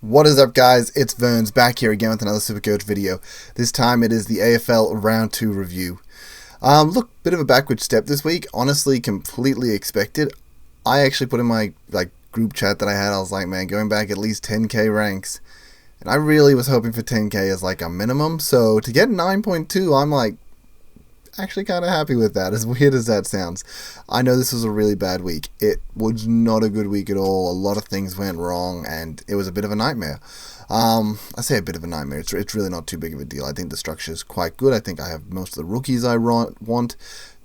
What is up, guys? It's Verns back here again with another Supercoach video. This time it is the AFL Round 2 review. Look, bit of a backward step this week. Honestly, completely expected. I actually put in my group chat that I had, I was like, man, going back at least 10k ranks. And I really was hoping for 10k as like a minimum. So to get 9.2, I'm like, actually kind of happy with that, as weird as that sounds. I know this was a really bad week. It was not a good week at all. A lot of things went wrong, and it was a bit of a nightmare. I say a bit of a nightmare. It's really not too big of a deal. I think the structure is quite good. I think I have most of the rookies I want.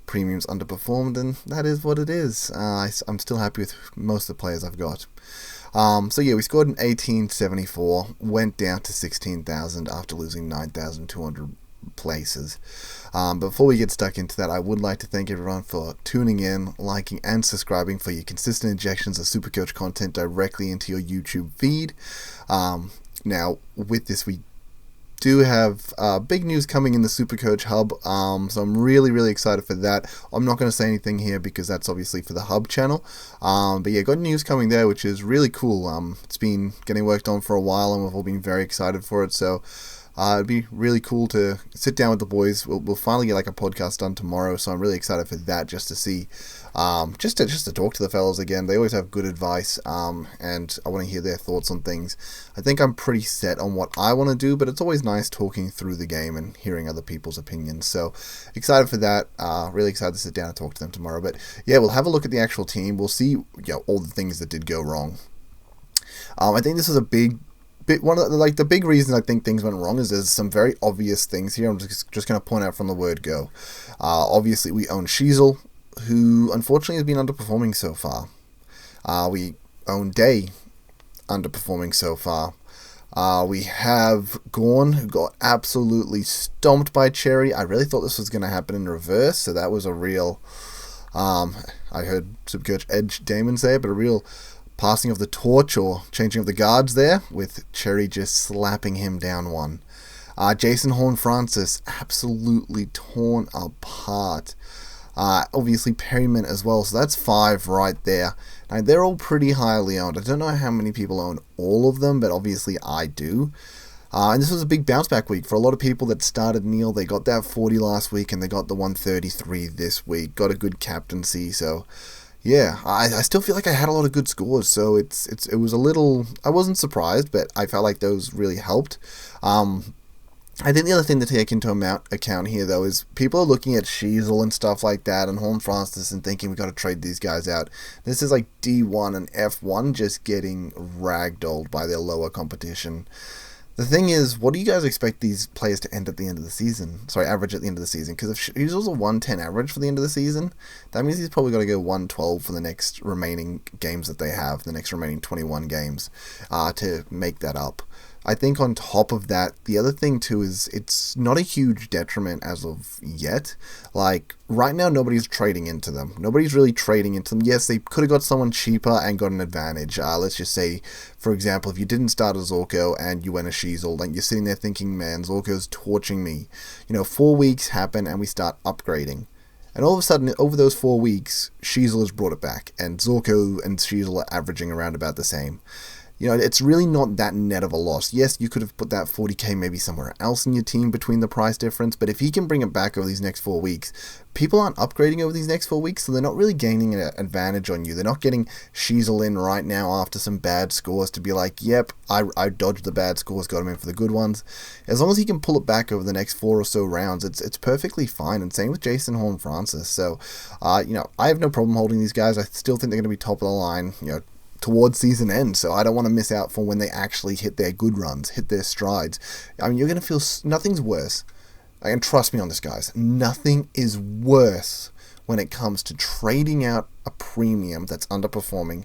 Premiums underperformed, and that is what it is. I'm still happy with most of the players I've got. So yeah, we scored an 1874, went down to 16,000 after losing 9,200 places. Before we get stuck into that, I would like to thank everyone for tuning in, liking and subscribing for your consistent injections of Supercoach content directly into your YouTube feed. Now with this, we do have big news coming in the Supercoach Hub, so I'm really excited for that. I'm not going to say anything here because that's obviously for the Hub channel, but yeah, got news coming there, which is really cool. It's been getting worked on for a while, and we've all been very excited for it, so it'd be really cool to sit down with the boys. We'll finally get a podcast done tomorrow, so I'm really excited for that, just to see, just to talk to the fellas again. They always have good advice, and I want to hear their thoughts on things. I think I'm pretty set on what I want to do, but it's always nice talking through the game and hearing other people's opinions. So excited for that. Really excited to sit down and talk to them tomorrow. But yeah, we'll have a look at the actual team. We'll see, all the things that did go wrong. I think this was a big. One of the big reasons I think things went wrong is there's some very obvious things here. I'm just going to point out from the word go. Obviously, we own Sheasel, who unfortunately has been underperforming so far. We own Day, underperforming so far. We have Gorn, who got absolutely stomped by Cherry. I really thought this was going to happen in reverse, so that was a real, I heard Supercoach Edge Damon say it, but a real passing of the torch or changing of the guards there, with Cherry just slapping him down one. Jason Horne-Francis absolutely torn apart. Obviously Perryman as well, so that's 5 right there. Now they're all pretty highly owned. I don't know how many people own all of them, but obviously I do. And this was a big bounce back week for a lot of people that started Neil. They got that 40 last week and they got the 133 this week. Got a good captaincy, so yeah, I still feel like I had a lot of good scores, so it was a little, I wasn't surprised, but I felt like those really helped. I think the other thing to take into account here, though, is people are looking at Sheasel and stuff like that, and Horne-Francis, and thinking we got to trade these guys out. This is like D1 and F1 just getting ragdolled by their lower competition. The thing is, what do you guys expect these players to end at the end of the season? Sorry, average at the end of the season. Because if Sheasel's a 110 average for the end of the season, that means he's probably got to go 112 for the next remaining games that they have, the next remaining 21 games, to make that up. I think on top of that, the other thing too is it's not a huge detriment as of yet. Like, right now, nobody's trading into them. Nobody's really trading into them. Yes, they could have got someone cheaper and got an advantage. Let's just say, for example, if you didn't start a Zorko and you went a Sheasel, then you're sitting there thinking, man, Zorko's torching me. 4 weeks happen and we start upgrading. And all of a sudden, over those 4 weeks, Sheasel has brought it back, and Zorko and Sheasel are averaging around about the same. It's really not that net of a loss. Yes, you could have put that 40k maybe somewhere else in your team between the price difference, but if he can bring it back over these next 4 weeks, people aren't upgrading over these next 4 weeks, so they're not really gaining an advantage on you. They're not getting Sheasel in right now after some bad scores to be like, yep, I dodged the bad scores, got him in for the good ones. As long as he can pull it back over the next 4 or so rounds, it's perfectly fine, and same with Jason Horne-Francis. So, I have no problem holding these guys. I still think they're going to be top of the line, towards season end, so I don't want to miss out for when they actually hit their good runs, hit their strides. I mean, you're going to feel nothing's worse, and trust me on this, guys, nothing is worse when it comes to trading out a premium that's underperforming,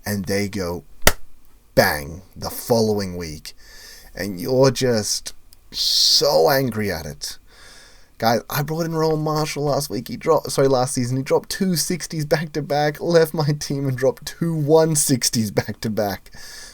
and they go bang the following week, and you're just so angry at it. Guys, I brought in Rowan Marshall last season. He dropped 2 60s back to back, left my team and dropped 2 160s back to back.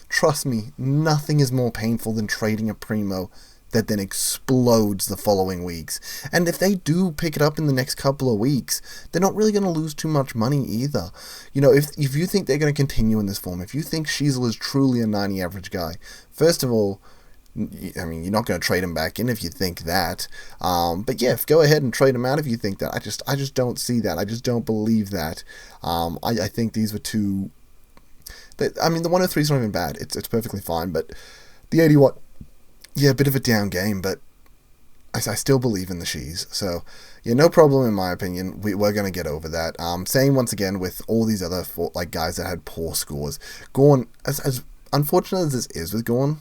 Trust me, nothing is more painful than trading a primo that then explodes the following weeks. And if they do pick it up in the next couple of weeks, they're not really going to lose too much money either. If you think they're going to continue in this form, if you think Sheasel is truly a 90 average guy, first of all, I mean, you're not going to trade him back in if you think that. But yeah, go ahead and trade him out if you think that. I just don't see that. I just don't believe that. I think these were two. I mean, the 103 is not even bad. It's perfectly fine. But the 81, yeah, a bit of a down game. But I still believe in the Shees. So yeah, no problem in my opinion. We're going to get over that. Same once again with all these other guys that had poor scores. Gawn, as unfortunate as this is with Gawn,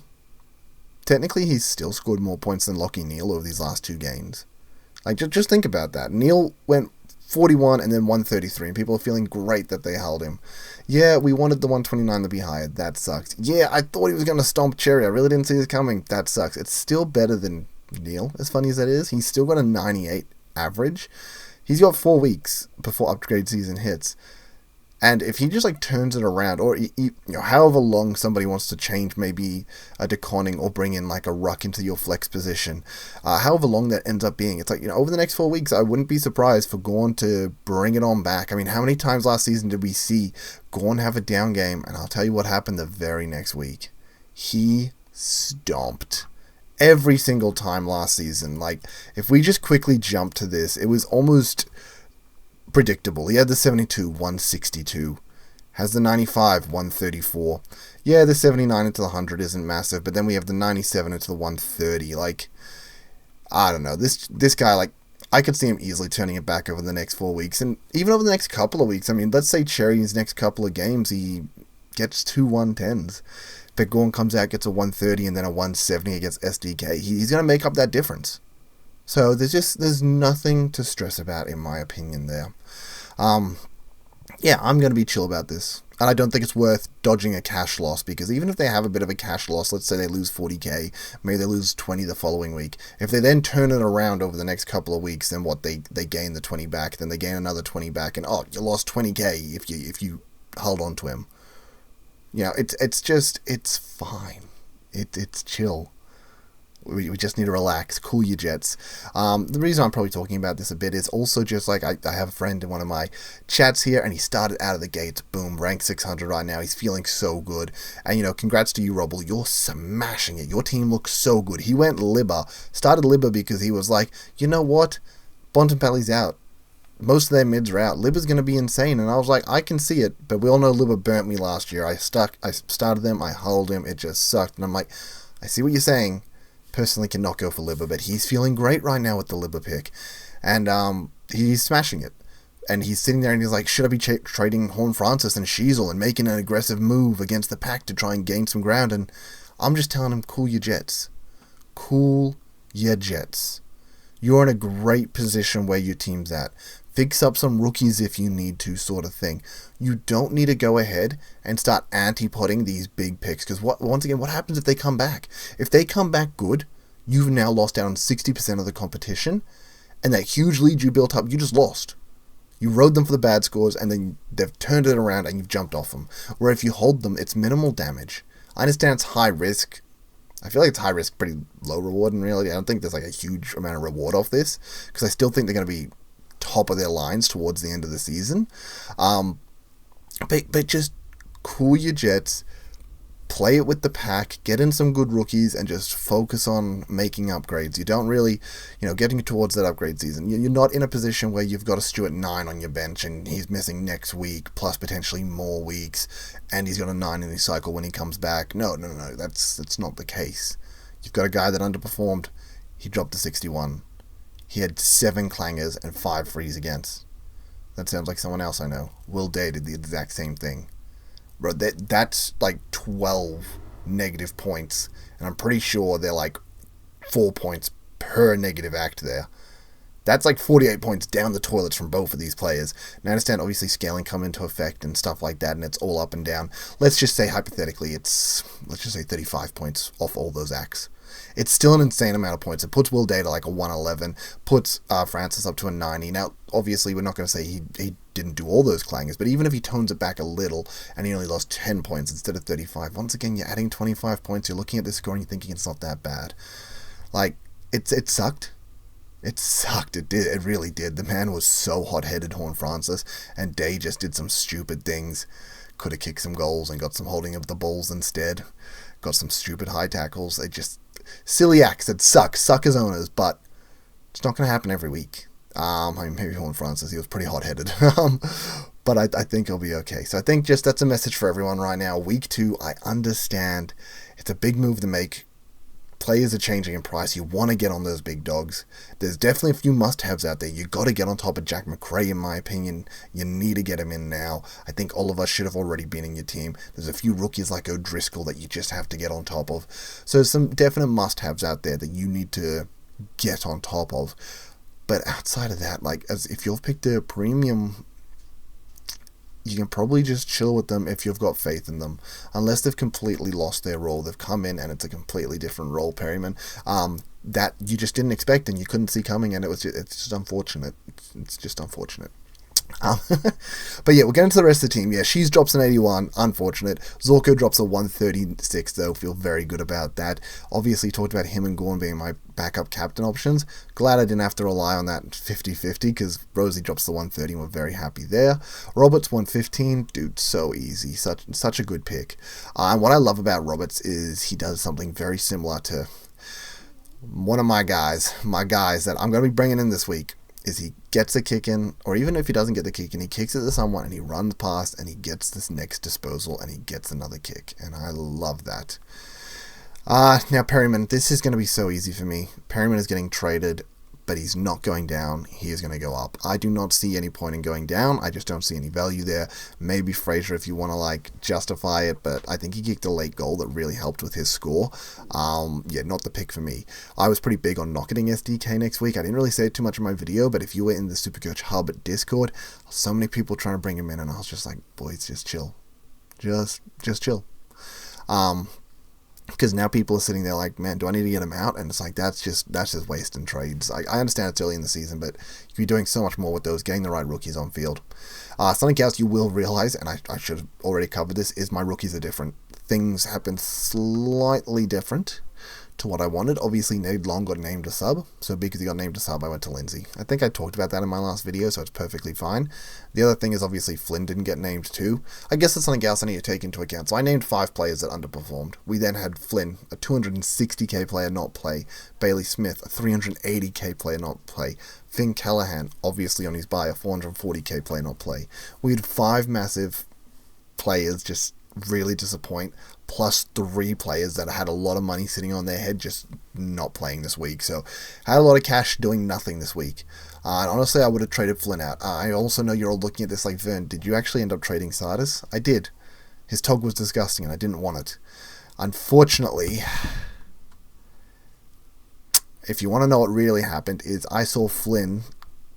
technically, he's still scored more points than Lachie Neale over these last two games. Like, just think about that. Neale went 41 and then 133, and people are feeling great that they held him. Yeah, we wanted the 129 to be higher. That sucks. Yeah, I thought he was going to stomp Cherry. I really didn't see this coming. That sucks. It's still better than Neale, as funny as that is. He's still got a 98 average. He's got 4 weeks before upgrade season hits. And if he just turns it around, or however long somebody wants to change maybe a De Koning or bring in a ruck into your flex position, however long that ends up being, it's over the next 4 weeks, I wouldn't be surprised for Gawn to bring it on back. I mean, how many times last season did we see Gawn have a down game? And I'll tell you what happened the very next week. He stomped. Every single time last season. If we just quickly jump to this, it was almost predictable. He had the 72, 162. Has the 95, 134. Yeah, the 79 into the 100 isn't massive, but then we have the 97 into the 130. I don't know. This guy, I could see him easily turning it back over the next 4 weeks, and even over the next couple of weeks. I mean, let's say Cherry's next couple of games, he gets 2 110s. But Gawn comes out, gets a 130, and then a 170 against SDK. He's going to make up that difference. So there's nothing to stress about, in my opinion, there. Yeah, I'm going to be chill about this. And I don't think it's worth dodging a cash loss, because even if they have a bit of a cash loss, let's say they lose 40k, maybe they lose 20 the following week. If they then turn it around over the next couple of weeks, then what, they gain the 20 back, then they gain another 20 back, and you lost 20k if you hold on to him. It's fine. It's chill. We just need to relax, cool your jets. The reason I'm probably talking about this a bit is also just I have a friend in one of my chats here, and he started out of the gates, boom, rank 600 right now. He's feeling so good. And, congrats to you, Robble. You're smashing it. Your team looks so good. He went Libba, started Libba because he was like, you know what? Bontempelli's out. Most of their mids are out. Libba's going to be insane. And I was like, I can see it, but we all know Libba burnt me last year. I started them, I hulled him, it just sucked. And I'm like, I see what you're saying. Personally cannot go for Libba, but he's feeling great right now with the Libba pick, and he's smashing it. And he's sitting there and he's like, should I be trading Horn Francis and Sheasel and making an aggressive move against the pack to try and gain some ground? And I'm just telling him, cool your jets. Cool your jets. You're in a great position where your team's at. Fix up some rookies if you need to, sort of thing. You don't need to go ahead and start anti-potting these big picks, because once again, what happens if they come back? If they come back good, you've now lost out on 60% of the competition, and that huge lead you built up, you just lost. You rode them for the bad scores, and then they've turned it around and you've jumped off them. Where if you hold them, it's minimal damage. I understand it's high risk. I feel like it's high risk, pretty low reward in reality. I don't think there's a huge amount of reward off this, because I still think they're going to be top of their lines towards the end of the season. But just cool your jets, play it with the pack, get in some good rookies, and just focus on making upgrades. You don't really, getting towards that upgrade season. You're not in a position where you've got a Stuart 9 on your bench and he's missing next week, plus potentially more weeks, and he's got a 9 in his cycle when he comes back. No, that's not the case. You've got a guy that underperformed. He dropped to 61. He had 7 clangers and 5 frees against. That sounds like someone else I know. Will Day did the exact same thing. Bro, that's 12 negative points, and I'm pretty sure they're 4 points per negative act there. That's 48 points down the toilets from both of these players. Now I understand obviously scaling come into effect and stuff like that, and it's all up and down. Let's just say hypothetically let's just say 35 points off all those acts. It's still an insane amount of points. It puts Will Day to a 111, puts Francis up to a 90. Now, obviously, we're not going to say he didn't do all those clangers, but even if he tones it back a little and he only lost 10 points instead of 35, once again, you're adding 25 points, you're looking at this score and you're thinking it's not that bad. Like, it sucked. It sucked. It did. It really did. The man was so hot-headed, Horn Francis, and Day just did some stupid things. Could have kicked some goals and got some holding of the balls instead. Got some stupid high tackles. They just silly acts that suck as owners, but it's not going to happen every week. I mean, maybe Horn Francis, he was pretty hot-headed. But I think he'll be okay. So I think just that's a message for everyone right now. Week 2, I understand it's a big move to make. Players are changing in price. You want to get on those big dogs. There's definitely a few must-haves out there. You got to get on top of Jack McRae, in my opinion. You need to get him in now. I think all of us should have already been in your team. There's a few rookies like O'Driscoll that you just have to get on top of. So some definite must-haves out there that you need to get on top of. But outside of that, like, as if you've picked a premium, you can probably just chill with them if you've got faith in them. Unless they've completely lost their role. They've come in and it's a completely different role, Perryman. That you just didn't expect and you couldn't see coming, and it's just unfortunate. It's just unfortunate. But yeah, we'll get into the rest of the team. Yeah, Shees drops an 81, unfortunate. Zorko drops a 136 though, feel very good about that. Obviously talked about him and Gorn being my backup captain options. Glad I didn't have to rely on that 50-50 because Rosie drops the 130 and we're very happy there. Roberts 115, dude, so easy, such a good pick. And what I love about Roberts is he does something very similar to one of my guys that I'm going to be bringing in this week. Is he gets a kick in, or even if he doesn't get the kick in, he kicks it to someone and he runs past and he gets this next disposal and he gets another kick, and I love that. Now Perryman, this is going to be so easy for me. Perryman is getting traded, but he's not going down. He is going to go up. I do not see any point in going down. I just don't see any value there. Maybe Fraser if you want to like justify it, but I think he kicked a late goal that really helped with his score. Yeah, not the pick for me. I was pretty big on not getting SDK next week. I didn't really say it too much in my video, but if you were in the Supercoach Hub at Discord, so many people trying to bring him in, and I was just like, boys, just chill. Just chill. Because now people are sitting there like, man, do I need to get him out? And it's like, that's just wasting trades. I understand it's early in the season, but you could be doing so much more with those, getting the right rookies on field. Something else you will realize, and I should have already covered this, is my rookies are different. Things happen slightly different to what I wanted. Obviously, Nate Long got named a sub, so because he got named a sub, I went to Lindsay. I think I talked about that in my last video, so it's perfectly fine. The other thing is obviously Flynn didn't get named too. I guess that's something else I need to take into account. So I named 5 players that underperformed. We then had Flynn, a 260k player not play. Bailey Smith, a 380k player not play. Finn Callahan, obviously on his bye, a 440k player not play. We had 5 massive players just really disappoint, plus 3 players that had a lot of money sitting on their head just not playing this week. So I had a lot of cash doing nothing this week. And honestly, I would have traded Flynn out. I also know you're all looking at this like, Vern, did you actually end up trading Sardis? I did. His tog was disgusting and I didn't want it. Unfortunately, if you want to know what really happened, is I saw Flynn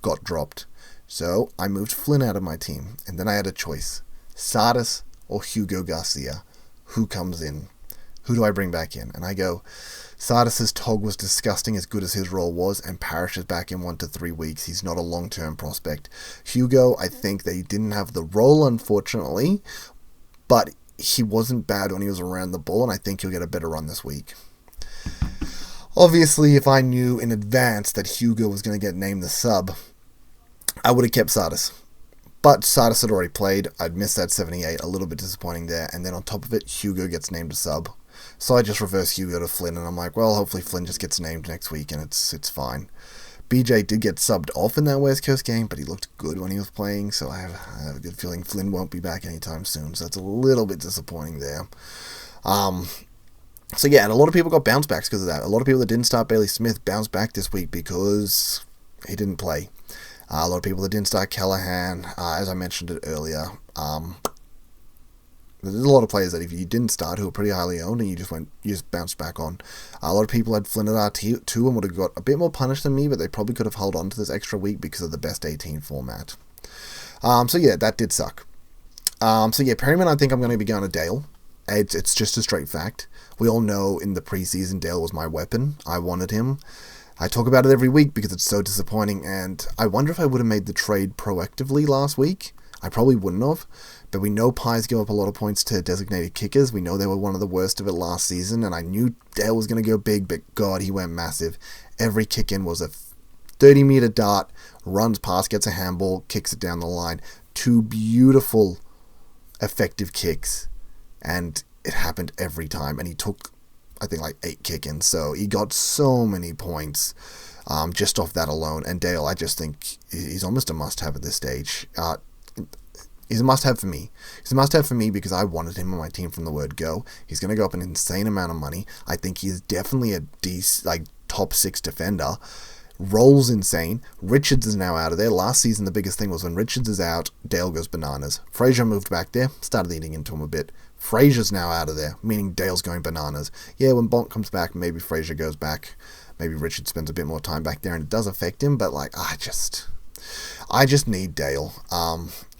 got dropped. So I moved Flynn out of my team. And then I had a choice. Sardis or Hugo Garcia. Who comes in? Who do I bring back in? And I go, Sardis's tog was disgusting as good as his role was, and Parrish is back in 1 to 3 weeks. He's not a long-term prospect. Hugo, I think they didn't have the role, unfortunately, but he wasn't bad when he was around the ball, and I think he'll get a better run this week. Obviously, if I knew in advance that Hugo was going to get named the sub, I would have kept Sardis. But Sardis had already played. I'd missed that 78, a little bit disappointing there. And then on top of it, Hugo gets named a sub. So I just reversed Hugo to Flynn, and I'm like, well, hopefully Flynn just gets named next week, and it's fine. BJ did get subbed off in that West Coast game, but he looked good when he was playing, so I have a good feeling Flynn won't be back anytime soon, so that's a little bit disappointing there. So yeah, and a lot of people got bounce backs because of that. A lot of people that didn't start Bailey Smith bounced back this week because he didn't play. A lot of people that didn't start Callahan, as I mentioned it earlier. There's a lot of players that if you didn't start who were pretty highly owned and you just bounced back on. A lot of people had Flynn at RT2 and would have got a bit more punished than me, but they probably could have held on to this extra week because of the best 18 format. So yeah, that did suck. So yeah, Perryman, I think I'm going to be going to Dale. It's just a straight fact. We all know in the preseason Dale was my weapon. I wanted him. I talk about it every week because it's so disappointing, and I wonder if I would have made the trade proactively last week. I probably wouldn't have, But we know Pies give up a lot of points to designated kickers. We know they were one of the worst of it last season, and I knew Dale was going to go big, but God, he went massive. Every kick in was a 30-meter dart, runs past, gets a handball, kicks it down the line. 2 beautiful, effective kicks, and it happened every time. And he took, I think, like 8 kick-ins, so he got so many points just off that alone. And Dale, I just think he's almost a must-have at this stage. He's a must-have for me. He's a must-have for me because I wanted him on my team from the word go. He's going to go up an insane amount of money. I think he is definitely a top 6 defender. Rolls insane. Richards is now out of there. Last season, the biggest thing was when Richards is out, Dale goes bananas. Fraser moved back there, started eating into him a bit. Fraser's now out of there, meaning Dale's going bananas. Yeah, when Bonk comes back, maybe Fraser goes back. Maybe Richard spends a bit more time back there, and it does affect him, but I just need Dale.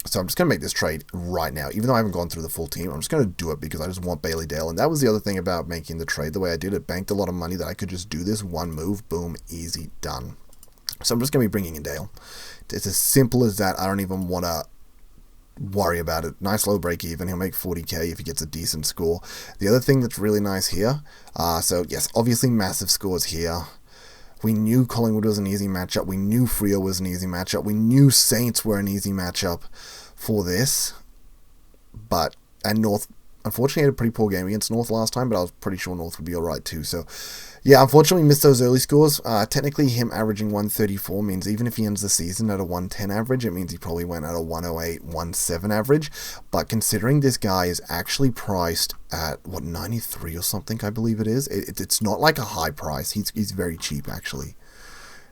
So I'm just going to make this trade right now. Even though I haven't gone through the full team, I'm just going to do it because I just want Bailey Dale. And that was the other thing about making the trade the way I did it. Banked a lot of money that I could just do this one move. Boom. Easy. Done. So I'm just going to be bringing in Dale. It's as simple as that. I don't even want to worry about it. Nice low break even. He'll make 40k if he gets a decent score. The other thing that's really nice here. So yes, obviously massive scores here. We knew Collingwood was an easy matchup. We knew Freo was an easy matchup. We knew Saints were an easy matchup for this. And North, unfortunately, had a pretty poor game against North last time, but I was pretty sure North would be alright too. So, yeah, unfortunately, we missed those early scores. Technically, him averaging 134 means even if he ends the season at a 110 average, it means he probably went at a 108, 107 average. But considering this guy is actually priced at, 93 or something, I believe it is. It's not like a high price. He's very cheap, actually.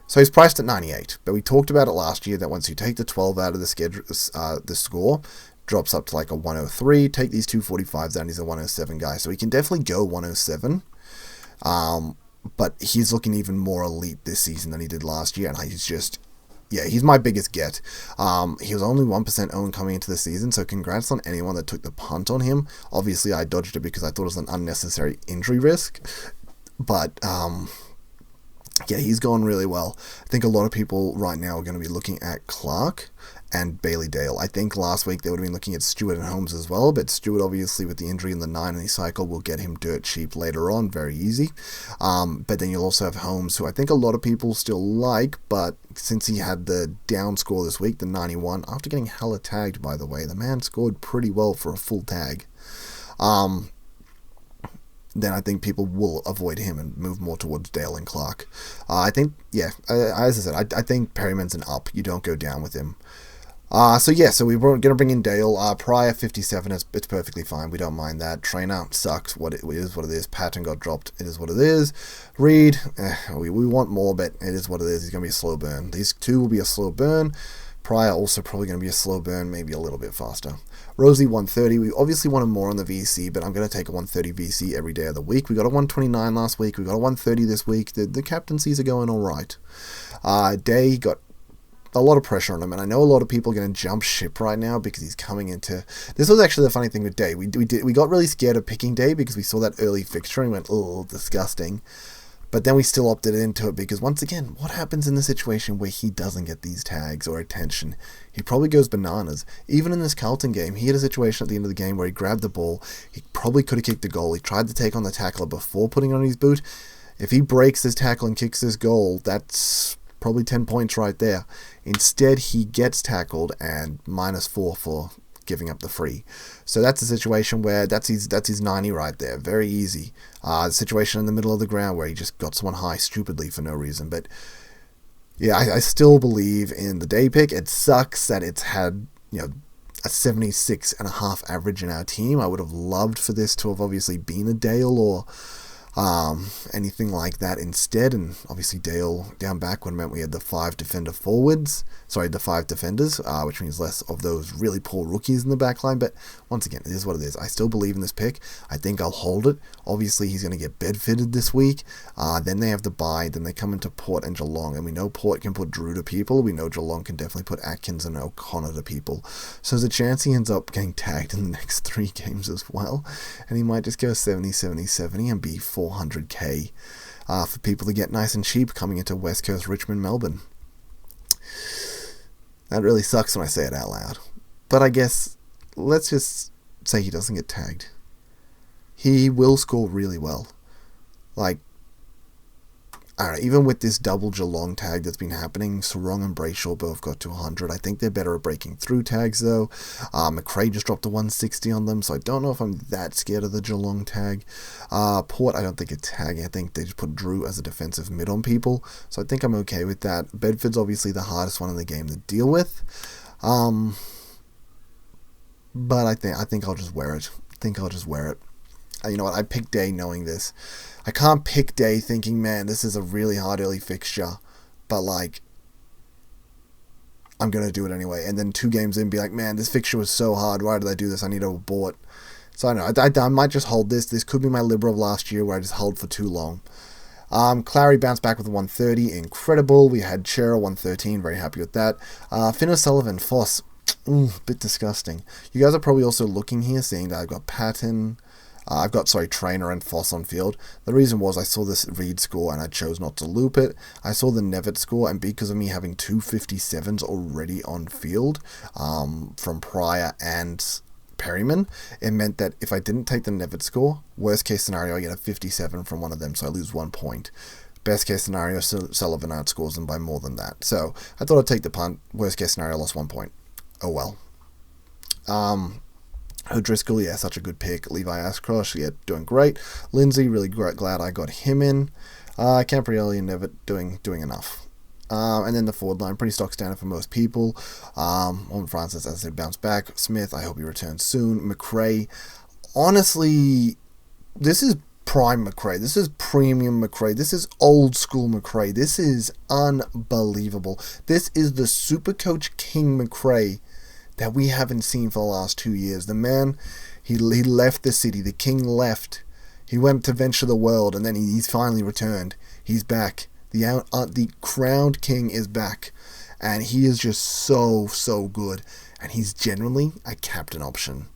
So he's priced at 98. But we talked about it last year that once you take the 12 out of the schedule, the score drops up to like a 103. Take these 245s out, he's a 107 guy. So he can definitely go 107. But he's looking even more elite this season than he did last year, and he's my biggest get. He was only 1% owned coming into the season, so congrats on anyone that took the punt on him. Obviously, I dodged it because I thought it was an unnecessary injury risk, but he's going really well. I think a lot of people right now are going to be looking at Clark and Bailey Dale. I think last week they would have been looking at Stewart and Holmes as well, but Stewart obviously with the injury in the 90 cycle will get him dirt cheap later on, very easy. But then you'll also have Holmes, who I think a lot of people still like, but since he had the down score this week, the 91, after getting hella tagged, by the way, the man scored pretty well for a full tag. Then I think people will avoid him and move more towards Dale and Clark. I think, as I said, I think Perryman's an up. You don't go down with him. So we were going to bring in Dale. Pryor, 57, it's perfectly fine. We don't mind that. Trainer sucks. It is what it is. Patton got dropped. It is what it is. Reed, we want more, but it is what it is. He's going to be a slow burn. These two will be a slow burn. Pryor also probably going to be a slow burn, maybe a little bit faster. Rosie, 130. We obviously wanted more on the VC, but I'm going to take a 130 VC every day of the week. We got a 129 last week. We got a 130 this week. The captaincies are going all right. Day got a lot of pressure on him, and I know a lot of people are going to jump ship right now because he's coming into... This was actually the funny thing with Day. We got really scared of picking Day because we saw that early fixture and went, oh, disgusting. But then we still opted into it because, once again, what happens in the situation where he doesn't get these tags or attention? He probably goes bananas. Even in this Carlton game, he had a situation at the end of the game where he grabbed the ball. He probably could have kicked the goal. He tried to take on the tackler before putting on his boot. If he breaks this tackle and kicks this goal, that's probably 10 points right there. Instead, he gets tackled and -4 for giving up the free. So that's a situation where that's his 90 right there. Very easy. The situation in the middle of the ground where he just got someone high stupidly for no reason. But yeah, I still believe in the Day pick. It sucks that it's had, a 76.5 average in our team. I would have loved for this to have obviously been a Dale or anything like that instead, and obviously Dale down back would have meant we had the 5 defenders, which means less of those really poor rookies in the back line. But once again, it is what it is. I still believe in this pick. I think I'll hold it. Obviously he's going to get bed fitted this week, then they have the bye, then they come into Port and Geelong, and we know Port can put Drew to people. We know Geelong can definitely put Atkins and O'Connor to people, so there's a chance he ends up getting tagged in the next 3 games as well, and he might just go 70 and be 400k for people to get nice and cheap coming into West Coast, Richmond, Melbourne. That really sucks when I say it out loud, but I guess let's just say he doesn't get tagged. He will score really well. Like, I don't know, even with this double Geelong tag that's been happening, Sarong and Brayshaw both got to 100. I think they're better at breaking through tags, though. McRae just dropped a 160 on them, so I don't know if I'm that scared of the Geelong tag. Port, I don't think it's tagging. I think they just put Drew as a defensive mid on people, so I think I'm okay with that. Bedford's obviously the hardest one in the game to deal with. But I think I'll just wear it. You know what? I picked Day knowing this. I can't pick Day thinking, man, this is a really hard early fixture, but like, I'm going to do it anyway. And then 2 games in, be like, man, this fixture was so hard. Why did I do this? I need to abort. So I don't know. I might just hold this. This could be my Liberal of last year where I just held for too long. Clary bounced back with a 130. Incredible. We had Cheryl 113. Very happy with that. Finn O'Sullivan, Foss. Bit disgusting. You guys are probably also looking here, seeing that I've got Patton. Trainer and Foss on field. The reason was I saw this Reed score and I chose not to loop it. I saw the Nevitt score, and because of me having 2 57s already on field from Pryor and Perryman, it meant that if I didn't take the Nevitt score, worst case scenario, I get a 57 from one of them, so I lose 1 point. Best case scenario, Sullivan outscores them by more than that. So I thought I'd take the punt. Worst case scenario, lost 1 point. Oh well. O'Driscoll, yeah, such a good pick. Levi Ashcroft, yeah, doing great. Lindsay, really glad I got him in. Camprielli and Nevitt doing enough. And then the forward line, pretty stock standard for most people. On Francis, as I said, bounced back. Smith, I hope he returns soon. McRae, honestly, this is prime McRae. This is premium McRae. This is old school McRae. This is unbelievable. This is the Supercoach King McRae that we haven't seen for the last 2 years. The man, he left the city. The king left. He went to venture the world, and then he's finally returned. He's back. The crowned king is back, and he is just so good. And he's genuinely a captain option.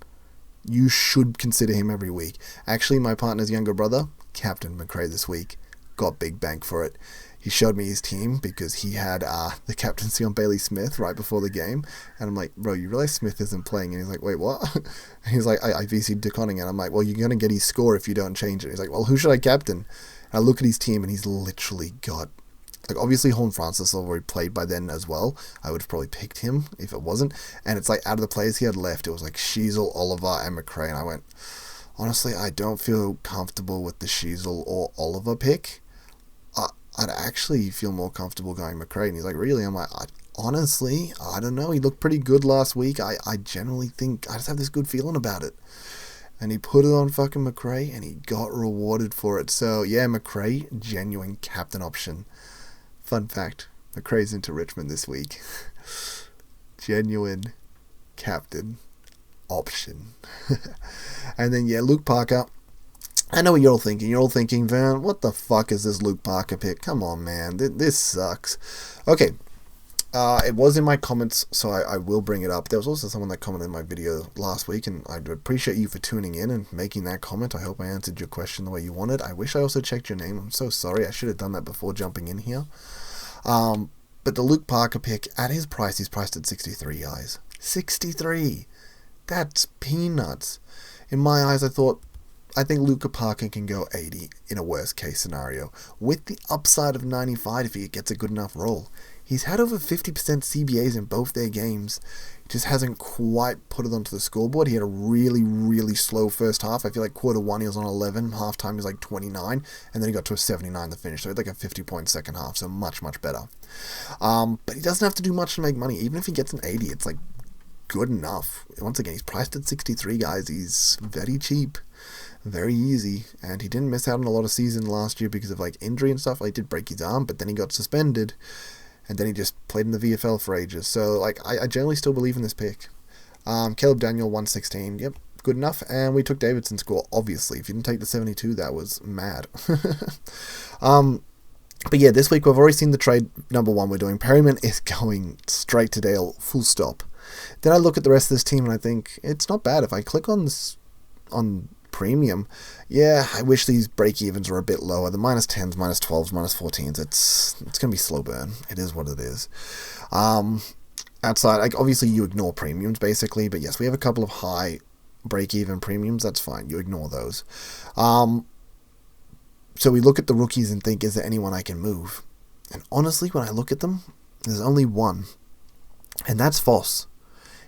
You should consider him every week. Actually, my partner's younger brother, Captain McRae this week, got big bank for it. He showed me his team because he had the captaincy on Bailey Smith right before the game. And I'm like, bro, you realize Smith isn't playing? And he's like, wait, what? And he's like, I VC'd DeConning. And I'm like, well, you're going to get his score if you don't change it. He's like, well, who should I captain? And I look at his team and he's literally got, like, obviously Horn Francis already played by then as well. I would have probably picked him if it wasn't. And it's like, out of the players he had left, it was like Sheasel, Oliver, and McRae. And I went, honestly, I don't feel comfortable with the Sheasel or Oliver pick. I'd actually feel more comfortable going McRae. And he's like, really? I'm like, honestly, I don't know. He looked pretty good last week. I generally think, I just have this good feeling about it. And he put it on fucking McRae, and he got rewarded for it. So, yeah, McRae, genuine captain option. Fun fact, McRae's into Richmond this week. Genuine captain option. And then, yeah, Luke Parker. I know what you're all thinking. You're all thinking, Van, what the fuck is this Luke Parker pick? Come on, man. This sucks. Okay. It was in my comments, so I will bring it up. There was also someone that commented in my video last week, and I appreciate you for tuning in and making that comment. I hope I answered your question the way you wanted. I wish I also checked your name. I'm so sorry. I should have done that before jumping in here. But the Luke Parker pick, at his price, he's priced at 63, guys. 63. That's peanuts. In my eyes, I think Luca Parker can go 80 in a worst case scenario, with the upside of 95 if he gets a good enough roll. He's had over 50% CBAs in both their games. He just hasn't quite put it onto the scoreboard. He had a really slow first half. I feel like quarter one he was on 11, halftime he was like 29, and then he got to a 79 to finish. So he had like a 50-point second half, so much better. But he doesn't have to do much to make money. Even if he gets an 80, it's like good enough. Once again, he's priced at 63, guys. He's very cheap. Very easy, and he didn't miss out on a lot of season last year because of like injury and stuff. He did break his arm, but then he got suspended, and then he just played in the VFL for ages. So like I generally still believe in this pick. Caleb Daniel 116, yep, good enough. And we took Davidson's score. Obviously, if you didn't take the 72, that was mad. But yeah, this week we've already seen the trade number one we're doing. Perryman is going straight to Dale, full stop. Then I look at the rest of this team and I think it's not bad. If I click on this on premium, yeah, I wish these break-evens were a bit lower. The -10s, -12s, -14s, it's going to be slow burn. It is what it is. outside, like obviously you ignore premiums basically, but yes, we have a couple of high break-even premiums. That's fine. You ignore those. So we look at the rookies and think, is there anyone I can move? And honestly, when I look at them, there's only one, and that's Foss.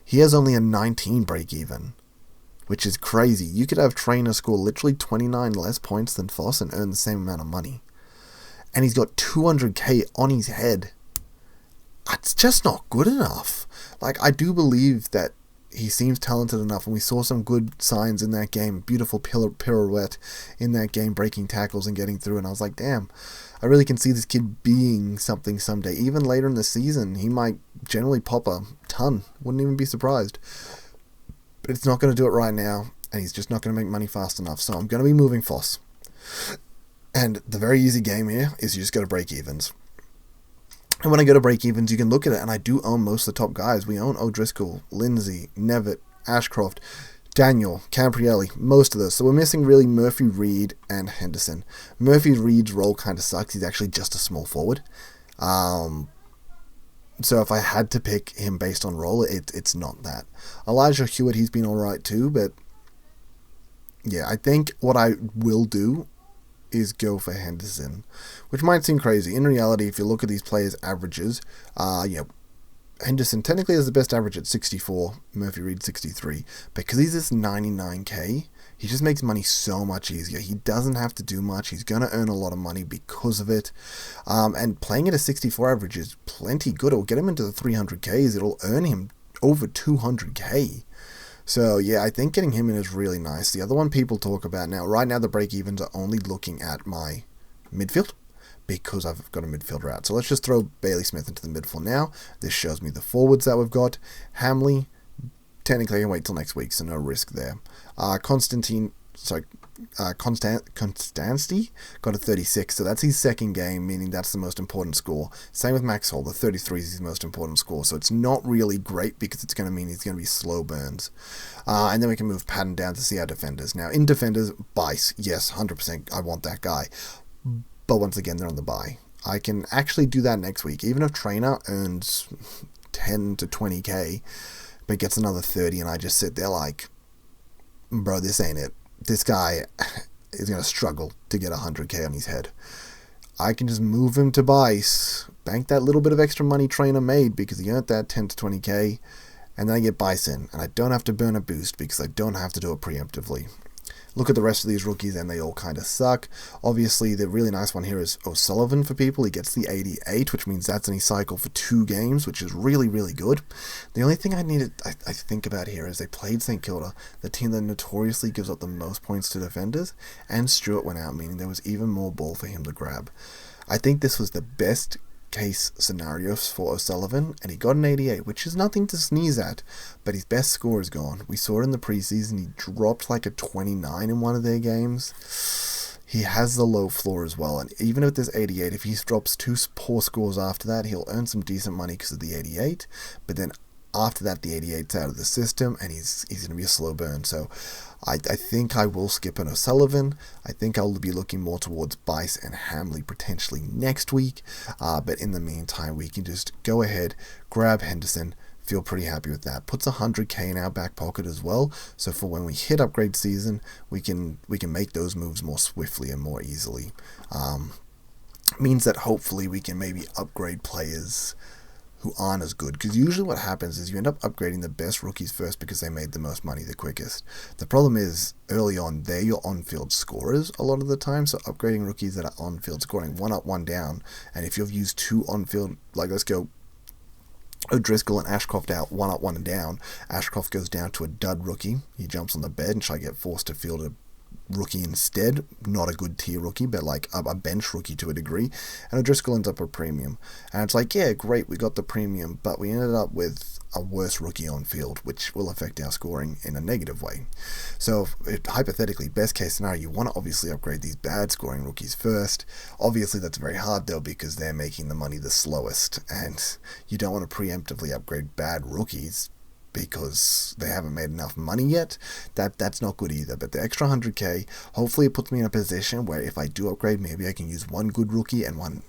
He has only a 19 break-even, which is crazy. You could have Trainer score literally 29 less points than Foss and earn the same amount of money. And he's got 200k on his head. It's just not good enough. Like, I do believe that he seems talented enough, and we saw some good signs in that game. Beautiful pirouette in that game, breaking tackles and getting through, and I was like, damn, I really can see this kid being something someday. Even later in the season, he might generally pop a ton. Wouldn't even be surprised. But it's not going to do it right now, and he's just not going to make money fast enough, so I'm going to be moving Foss. And the very easy game here is you just go to break-evens. And when I go to break-evens, you can look at it, and I do own most of the top guys. We own O'Driscoll, Lindsay, Nevitt, Ashcroft, Daniel, Camprielli, most of those. So we're missing really Murphy, Reed, and Henderson. Murphy Reed's role kind of sucks. He's actually just a small forward. So if I had to pick him based on role, it's not that. Elijah Hewitt, he's been alright too, but yeah, I think what I will do is go for Henderson, which might seem crazy. In reality, if you look at these players' averages, Henderson technically has the best average at 64, Murphy Reed 63, because he's this 99k, he just makes money so much easier. He doesn't have to do much. He's going to earn a lot of money because of it. And playing at a 64 average is plenty good. It'll get him into the 300ks. It'll earn him over 200k. So, yeah, I think getting him in is really nice. The other one people talk about now, right now the break-evens are only looking at my midfield because I've got a midfielder out. So let's just throw Bailey Smith into the midfield now. This shows me the forwards that we've got. Hamley, technically I can wait till next week, so no risk there. Constancy got a 36, so that's his second game, meaning that's the most important score. Same with Max Hall, the 33 is his most important score, so it's not really great because it's going to mean he's going to be slow burns. And then we can move Patton down to see our defenders. Now, in defenders, Bice, yes, 100%, I want that guy. But once again, they're on the bye. I can actually do that next week, even if Trainer earns 10 to 20k, but gets another 30, and I just sit there like, bro, this ain't it. This guy is going to struggle to get 100k on his head. I can just move him to Bice, bank that little bit of extra money Trainer made because he earned that 10 to 20k, and then I get Bice in, and I don't have to burn a boost because I don't have to do it preemptively. Look at the rest of these rookies and they all kind of suck. Obviously, the really nice one here is O'Sullivan for people. He gets the 88, which means that's in his cycle for 2 games, which is really, really good. The only thing I think about here is they played St Kilda, the team that notoriously gives up the most points to defenders, and Stewart went out, meaning there was even more ball for him to grab. I think this was the best case scenarios for O'Sullivan, and he got an 88, which is nothing to sneeze at, but his best score is gone. We saw it in the preseason. He dropped like a 29 in one of their games. He has the low floor as well, and even with this 88, if he drops 2 poor scores after that, he'll earn some decent money because of the 88, but then after that, the 88's out of the system, and he's going to be a slow burn. So I think I will skip an O'Sullivan. I think I'll be looking more towards Bice and Hamley potentially next week. But in the meantime, we can just go ahead, grab Henderson, feel pretty happy with that. Puts 100k in our back pocket as well. So for when we hit upgrade season, we can make those moves more swiftly and more easily. Means that hopefully we can maybe upgrade players who aren't as good, because usually what happens is you end up upgrading the best rookies first because they made the most money the quickest. The problem is early on they're your on-field scorers a lot of the time, so upgrading rookies that are on-field scoring 1 up 1 down, and if you've used 2 on-field, like let's go O'Driscoll and Ashcroft out 1 up 1 down, Ashcroft goes down to a dud rookie, he jumps on the bench, I get forced to field a rookie instead, not a good tier rookie, but like a bench rookie to a degree, and O'Driscoll ends up a premium, and it's like, yeah, great, we got the premium, but we ended up with a worse rookie on field, which will affect our scoring in a negative way. So hypothetically, best case scenario, you want to obviously upgrade these bad scoring rookies first. Obviously that's very hard though because they're making the money the slowest, and you don't want to preemptively upgrade bad rookies because they haven't made enough money yet. That's not good either. But the extra 100k, hopefully it puts me in a position where if I do upgrade, maybe I can use 1 good rookie and 1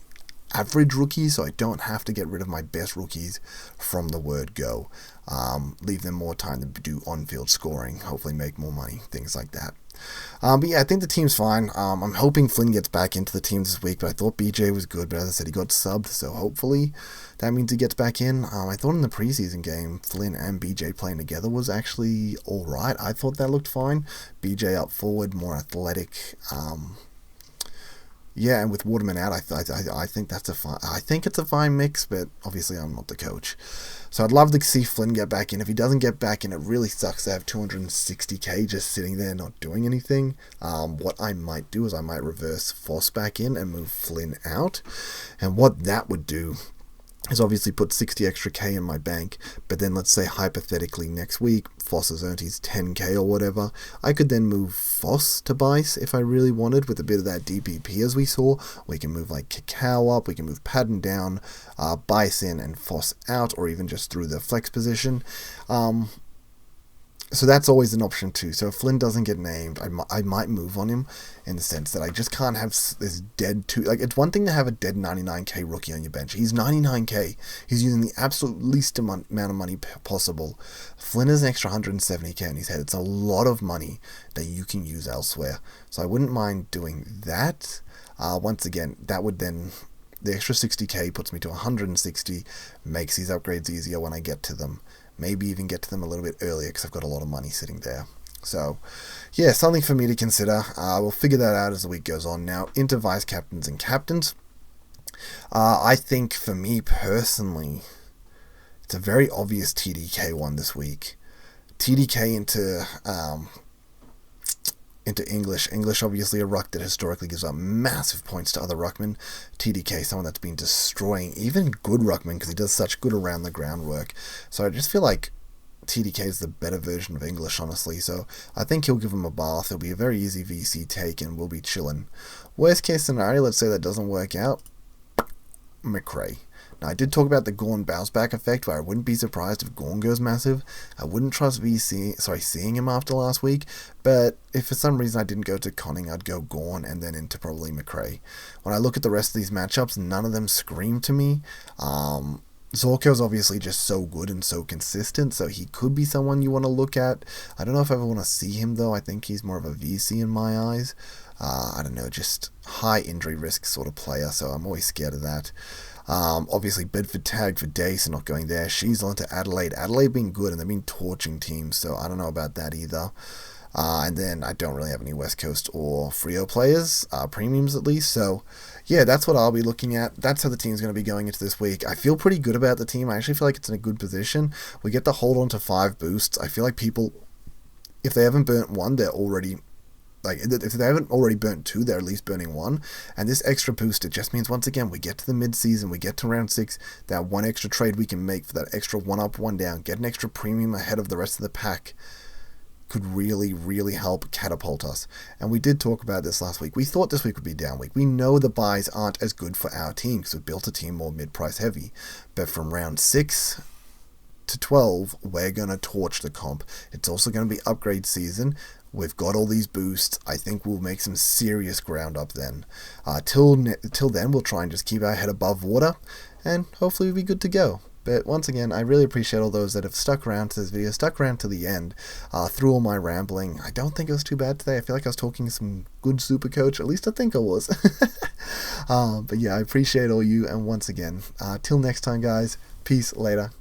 average rookies, so I don't have to get rid of my best rookies from the word go. Leave them more time to do on-field scoring, hopefully make more money, things like that. But yeah, I think the team's fine. I'm hoping Flynn gets back into the team this week, but I thought BJ was good, but as I said, he got subbed, so hopefully that means he gets back in. I thought in the preseason game, Flynn and BJ playing together was actually alright. I thought that looked fine. BJ up forward, more athletic. Yeah, and with Waterman out, I think that's it's a fine mix, but obviously I'm not the coach. So I'd love to see Flynn get back in. If he doesn't get back in, it really sucks to have 260k just sitting there not doing anything. What I might do is I might reverse Foss back in and move Flynn out. And what that would do is obviously put 60 extra K in my bank, but then let's say hypothetically next week Foss has earned his 10k or whatever, I could then move Foss to Bice if I really wanted with a bit of that DPP as we saw. We can move like Cacao up, we can move Padden down, Bice in and Foss out, or even just through the flex position. So that's always an option too. So if Flynn doesn't get named, I might move on him in the sense that I just can't have this dead like, it's one thing to have a dead 99k rookie on your bench. He's 99k. He's using the absolute least amount of money possible. Flynn has an extra 170k in his head. It's a lot of money that you can use elsewhere. So I wouldn't mind doing that. Once again, that would then, the extra 60k puts me to 160, makes these upgrades easier when I get to them. Maybe even get to them a little bit earlier because I've got a lot of money sitting there. So, yeah, something for me to consider. We'll figure that out as the week goes on. Now, into vice captains and captains. I think for me personally, it's a very obvious TDK one this week. TDK into English. English, obviously a ruck that historically gives up massive points to other ruckmen. TDK, someone that's been destroying even good ruckmen because he does such good around the ground work. So I just feel like TDK is the better version of English, honestly. So I think he'll give him a bath. It'll be a very easy VC take and we'll be chilling. Worst case scenario, let's say that doesn't work out, McRae. Now, I did talk about the Gorn bounce back effect, where I wouldn't be surprised if Gorn goes massive. I wouldn't trust seeing him after last week, but if for some reason I didn't go to Conning, I'd go Gorn and then into probably McRae. When I look at the rest of these matchups, none of them scream to me. Zorko's obviously just so good and so consistent, so he could be someone you want to look at. I don't know if I ever want to see him, though. I think he's more of a VC in my eyes. I don't know, just high injury risk sort of player, so I'm always scared of that. Obviously Bedford tagged for Dace and not going there. She's on to Adelaide. Adelaide being good and they've been torching teams, so I don't know about that either. And then I don't really have any West Coast or Freo players, premiums at least. So yeah, that's what I'll be looking at. That's how the team's going to be going into this week. I feel pretty good about the team. I actually feel like it's in a good position. We get to hold on to 5 boosts. I feel like people, if they haven't burnt one, they're already, like, if they haven't already burnt 2, they're at least burning 1. And this extra boost, it just means, once again, we get to the mid-season, we get to round 6, that one extra trade we can make for that extra 1 up, 1 down, get an extra premium ahead of the rest of the pack, could really, really help catapult us. And we did talk about this last week. We thought this week would be down week. We know the buys aren't as good for our team because we built a team more mid-price heavy. But from round 6 to 12, we're going to torch the comp. It's also going to be upgrade season. We've got all these boosts. I think we'll make some serious ground up then. Till then, we'll try and just keep our head above water, and hopefully we'll be good to go. But once again, I really appreciate all those that have stuck around to this video, stuck around to the end, through all my rambling. I don't think it was too bad today. I feel like I was talking some good Supercoach. At least I think I was. But yeah, I appreciate all you, and once again, till next time, guys. Peace, later.